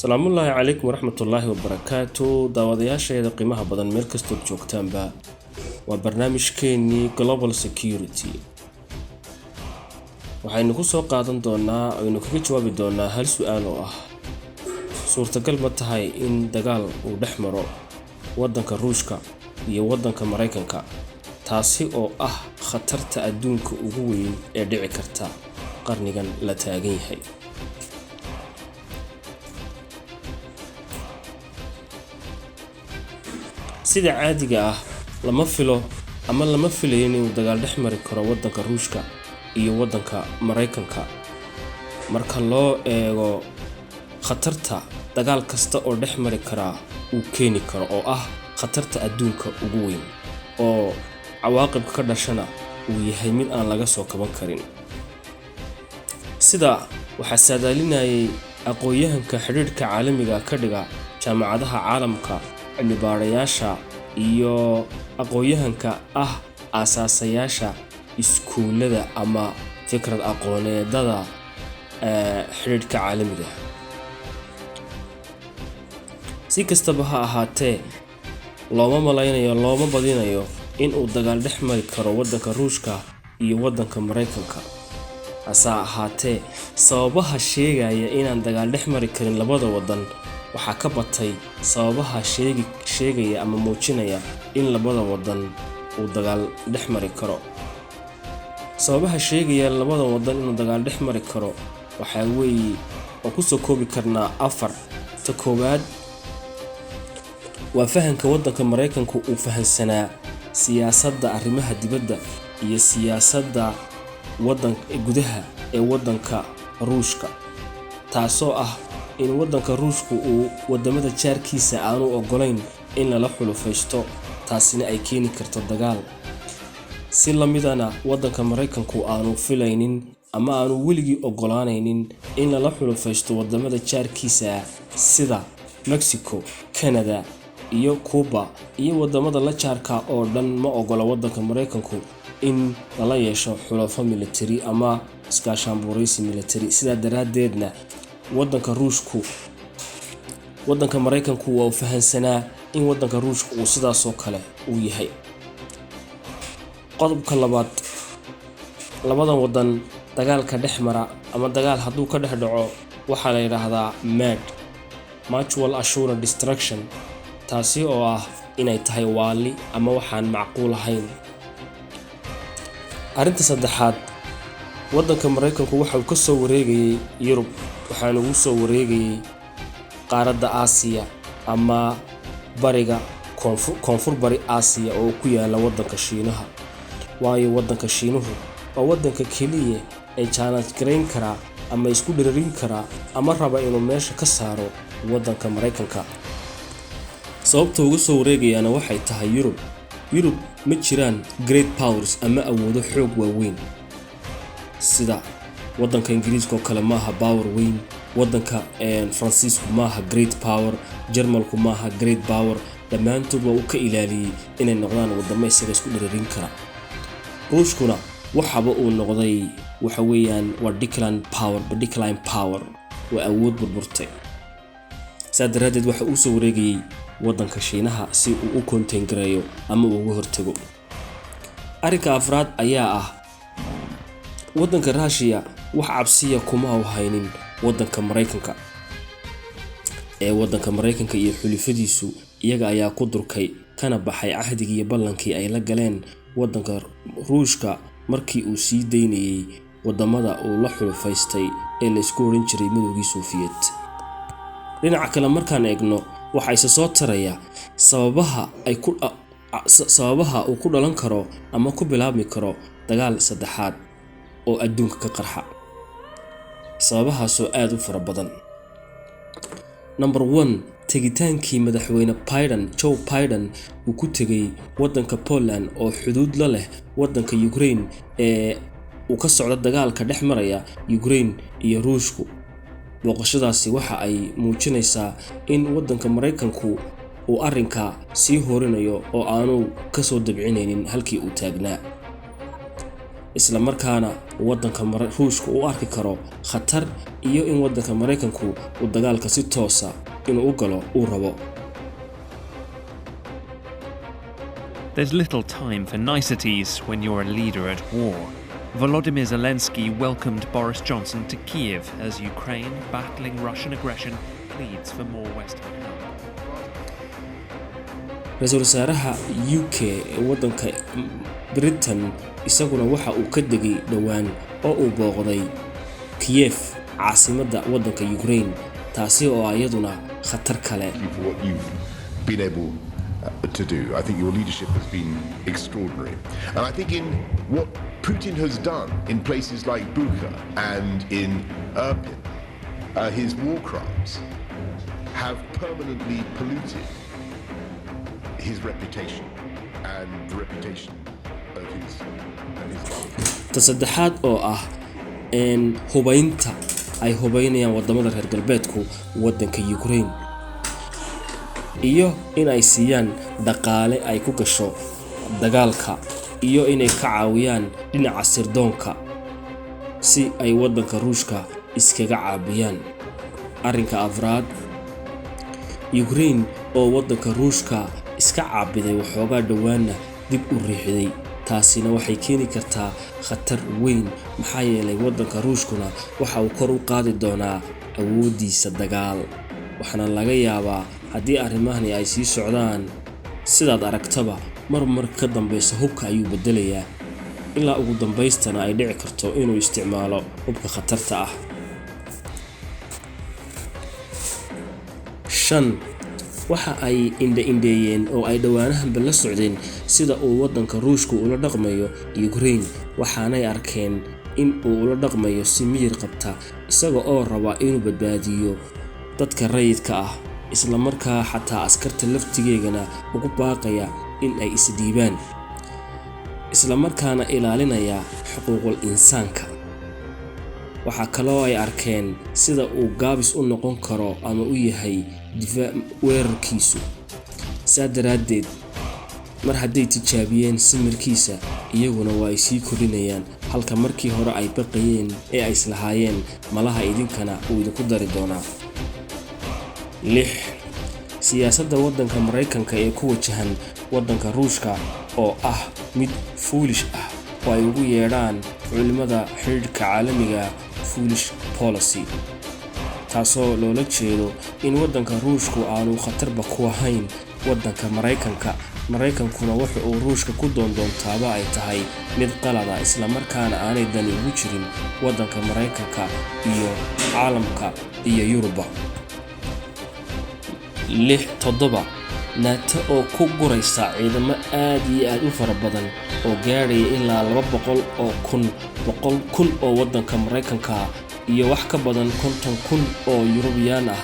Salaamullaahi calaykum waraxmatullaahi wabarakaatu. daawadayaasheeda qiimaha badan meel kastoo joogtaanba waa barnaamijkeennii Global Security. waxaynu ku soo qaadan doonaa aynu kaga jawaabi doonaa hal su'aal oo ah: suurtagal ma tahay in dagaal uu dhex maro waddanka Ruushka iyo waddanka Mareykanka, taasi oo ah khatarta adduunka ugu weyn ee dhici karta qarnigan la taagan yahay? sida caadiga ah lama filayo inuu dagaal dhex mari karo waddanka Ruushka iyo waddanka Mareykanka marka loo eego khatarta dagaal kasta oo dhex mari kara uu keeni karo oo ah khatarta adduunka ugu weyn oo cawaaqibka ka dhashana uu yahay mid aan laga soo kaban karin. sida waxaa saadaalinayay aqoonyahanka xiriirka caalamiga ka dhiga jaamacadaha caalamka, cilmi-baarayaasha iyo aqoonyahanka ah aasaasayaasha iskuulada ama fikrad aqooneedada xiriirka caalamiga. si kastaba ha ahaatee, looma badinayo in uu dagaal dhex mari karo waddanka Ruushka iyo waddanka Mareykanka. hase ahaatee, sababaha sheegaya inaan dagaal dhex mari karin labada waddan waxaa ka batay sababaha sheegaya ama muujinaya in labada waddan uu dagaal dhex mari karo. sababaha sheegaya labada waddan inuu dagaal dhex mari karo waxaa weeye oo ku soo koobi karnaa 4. ta koowaad waa fahanka waddanka Mareykanka uu fahansanaa siyaasadda arrimaha dibadda iyo siyaasadda gudaha ee waddanka Ruushka, taasoo ah in waddanka Ruushku uu wadamada jaarkiisa aanu ogolayn in lala xulufaysto, taasina ay keeni karto dagaal. si lamidana waddanka Mareykanku aanu filaynin ama aanu weligii ogolaanaynin in lala xulufaysto wadamada jaarkiisa sida Mexico, Canada iyo Cuba iyo wadamada la jaarka oo dhan ma ogola waddanka Mareykanku in lala yeesho xulufo military ama iskaashaanbuuraysi military. sidaa daraadeedna waddanka Mareykanku waa fahansanaa in waddanka Ruushka uu sidaas oo kale uu yahay. qodobka labaad, labadan waddan dagaalka dhex mara ama dagaal hadduu ka dhex dhaco waxaa la yiraahdaa Mutual Assured Destruction, taasi oo ah inay tahay waali ama waxaan macquul ahayn. arrinta saddexaad, waddanka Mareykanku waxa uu ka soo wareegayay Yurub, waxaana uu soo wareegayay qaaradda Aasiya ama bariga koonfur bari Aasiya oo ku yaala waddanka Shiinaha. waayo waddanka Shiinuhu waa waddanka keliya ee challenge gareyn kara ama isku dhiririn kara ama raba inuu meesha ka saaro waddanka Mareykanka. sababta ugu soo wareegayana waxay tahay Yurub ma jiraan great powers ama awoodo xoog waaweyn. sida waddanka Ingiriiska oo kale maaha power weyn, waddanka Faransiisku maaha great power, Jarmalku maaha great power. dhammaantood waa uu ka ilaaliyay inay noqdaan wadamo isaga isku dhiririn kara. Ruushkuna waxaba uu noqday waxa weeyaan waa decline power, waa awood burburtay. sidaa daraadeed waxa uu soo wareegayay waddanka Shiinaha si uu u contain gareeyo ama uu uga hortago. arrinka afraad ayaa ah waddanka Russia wax cabsiya kuma haynin waddanka Mareykanka. waddanka Mareykanka iyo xulufadiisu iyaga ayaa ku durkay kana baxay cahdigii iyo ballankii ay la galeen waddanka Ruushka markii uu sii daynayay wadamada uu la xulufaystay ee la isku oran jiray Midowgii Soviet. dhinaca kale markaan eegno waxa isa soo taraya sababaha uu ku dhalan karo ama ku bilaabmi karo dagaal saddexaad oo adduunka ka qarxa. sababahaasoo aad u fara badan. number 1, tegitaankii madaxweyne Joe Biden uu ku tegay waddanka Poland oo xuduud la leh waddanka Ukraine ee uu ka socdo dagaalka dhex maraya Ukraine iyo Ruushku. booqashadaasi waxa ay muujinaysaa in waddanka Mareykanku uu arrinka sii horinayo oo aanu ka soo dabcinaynin halkii uu taagnaa. isla markaana waddanka Ruushka u arki karo khatar iyo in waddanka Mareykanku uu dagaalka si toosa inuu u galo uu rabo. There's little time for niceties when you're a leader at war. Volodymyr Zelensky welcomed Boris Johnson to Kyiv as Ukraine, battling Russian aggression, pleads for more Western help. Ra'iisul wasaaraha UK ee waddanka Britain isaguna waxa uu ka degay dhawaan oo uu booqday Kyiv, caasimadda waddanka Ukraine, taasi oo iyaduna khatar kale. What you've been able to do. I think your leadership has been extraordinary. And I think in what Putin has done in places like Bucha and in Irpin, his war crimes have permanently polluted his reputation and the reputation of his government. Tasaddexaad oo ah hubaynta ay hubaynayaan wadamada reer galbeedku waddanka Ukraine iyo in ay siiyaan dhaqaale ay ku gasho dagaalka iyo inay ka caawiyaan dhinaca sirdoonka si ay waddanka Ruushka iskaga caabiyaan. Arrinka afraad, Ukraine oo waddanka Ruushka iska caabiday waxoogaa dhawaana dib u riixday, taasina waxay keeni kartaa khatar weyn maxaa yeelay waddanka Ruushkuna waxa uu kor u qaadi doonaa awoodiisa dagaal, waxaana laga yaabaa haddii arrimahani ay sii socdaan sidaad aragtaba mar ka dambaysa hubka ayuu bedelayaa ilaa ugu dambaystana ay dhici karto inuu isticmaalo hubka khatarta ah. 5 waxa ay indheeyeen oo ay dhawaanahanba la socdeen sida uu waddanka Ruushku ula dhaqmayo Ukraine, waxaanay arkeen in uu ula dhaqmayo si miyir qabta isaga oo raba inuu badbaadiyo dadka rayidka ah, isla markaa xataa askarta laftigeegana ugu baaqaya in ay isdiibaan, isla markaana ilaalinaya xuquuqul insaanka. waxa kaloo ay arkeen sida uu gaabis u noqon karo ama u yahay difaac weerarkiisu. Saadaradeed mar hadday tijaabiyeen simirkiisa iyaguna waa ay sii korinayaan halka markii hore ay baqayeen ee ay islahaayeen malaha idinkana uu idinku dari doonaa. 6 siyaasadda waddanka Mareykanka ee ku wajahan waddanka Ruushka oo ah mid foolish ah oo ay ugu yeedhaan culimada xiriirka caalamiga foolish policy, taasoo loola jeedo in waddanka Ruushku aanu khatarba ku ahayn waddanka Mareykanka, Mareykankuna waxa uu Ruushka ku doontaaba ay tahay mid qalada isla markaana aanay dani ugu jirin waddanka Mareykanka iyo caalamka iyo Yurubba. 7 NATO oo ku guraysa ciidamo aad iyo aad u fara badan oo gaaraya ilaa 200,000 oo waddanka Mareykanka iyo wax ka badan 50,000 oo Yurubiyaan ah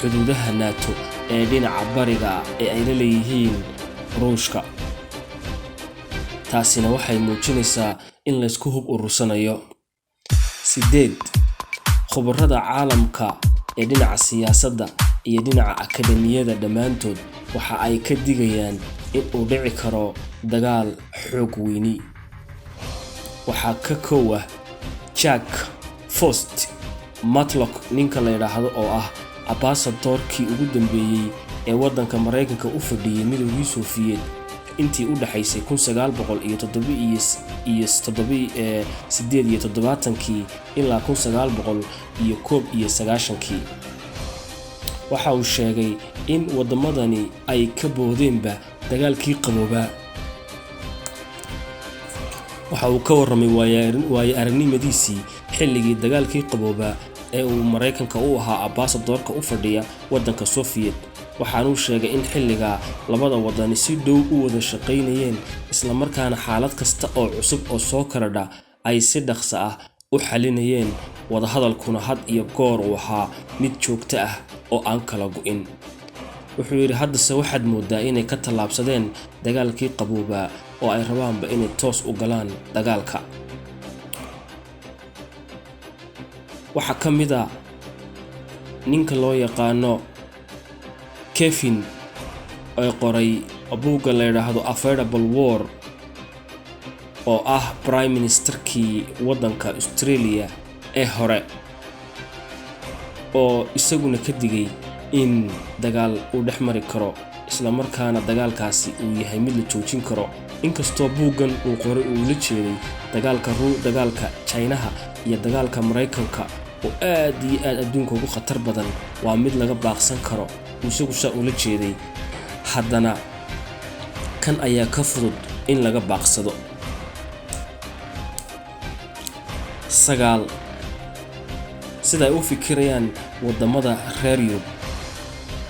xuduudaha NATO ee dhinaca bariga ee ay leeyihiin Ruushka. taasina waxay muujinaysaa in la isku hub urursanayo. 8 khubarada caalamka ee dhinaca siyaasadda iyo dhinaca akademiyada dhammaantood waxa ay ka digayaan in uu dhici karo dagaal xoog weyni. waxaa ka koow ah Jack Frost Matlock ninka la yiraahdo oo ah ambassadorkii ugu dambeeyay ee waddanka Mareykanka u fadhiyay midowgii Soviet intii u dhaxaysay 1978 ilaa 1991. waxa uu sheegay in wadamadani ay ka boodeenba dagaalkii qaboobaa. waxa uu ka warramay waayo aragnimadiisii xilligii dagaalkii qaboobaa ee uu Mareykanka u ahaa ambassadorka u fadhiya waddanka Soviet, waxaana uu sheegay in xilliga labada waddan si dhow u wada shaqeynayeen isla markaana xaalad kasta oo cusub oo soo kordha ay si dhaqso ah u xalinayeen, wada hadalkuna had iyo goor uu ahaa mid joogto ah oo aan kala go'in. wuxuu yiri haddase waxaad moodaa inay ka tallaabsadeen dagaalkii qaboobaa oo ay rabaanba inay toos u galaan dagaalka. waxa ka mid ah ninka loo yaqaano Kevin ay qoray buugga la yiraahdo Affordable War oo ah prime ministerkii waddanka Australia ee hore oo isaguna ka digay in dagaal uu dhex mari karo isla markaana dagaalkaasi uu yahay mid la joojin karo inkastoo buuggan uu qoray uu la jeeday dagaalka Chinaha iyo dagaalka Mareykanka oo aad iyo aad adduunka ugu khatar badan waa mid laga baaqsan karo isagu saa ula jeeday haddana kan ayaa ka fudud in laga baaqsado. 9 sida ay u fikirayaan wadamada reer Yurub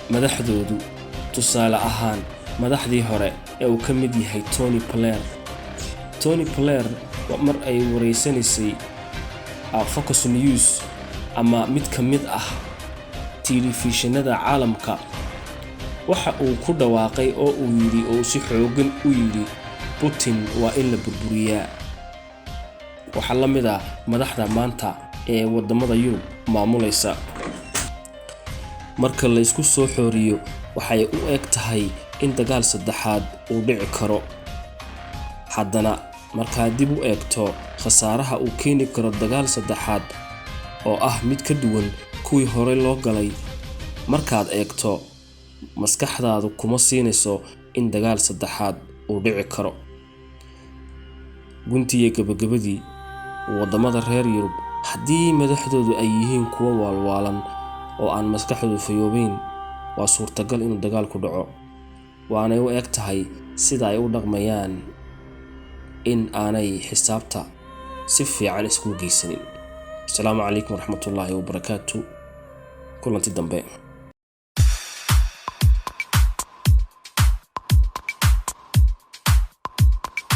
madaxdoodu tusaale ahaan madaxdii hore ee uu ka mid yahay Tony Blair mar ay wareysanaysay Fox News ama mid ka mid ah telefishinada caalamka waxa uu ku dhawaaqay oo uu yiri oo si xoogan u yiri Putin waa in la burburiyaa. waxa la mid ah madaxda maanta ee wadamada Yurub maamulaysa. marka la isku soo xooriyo waxay u eg tahay in dagaal saddexaad uu dhici karo. haddana marka dib u eegto khasaaraha uu keeni karo dagaal saddexaad oo ah mid ka duwan kuwii hore loo galay markaad eegto maskaxdaadu kuma siinayso in dagaal saddexaad uu dhici karo. guntiga gabagabadii wadamada reer Yurub haddii madaxdoodu ay yihiin kuwa waalwaalan oo aan maskaxdoodu fayoobayn waa suurtagal inuu dagaal ku dhaco waana u eg tahay sida ay u dhaqmayaan in aanay xisaabta si fiican isku geysanin. Assalaamu calaykum waraxmatullaahi wabarakaatuh. kulanti dambe.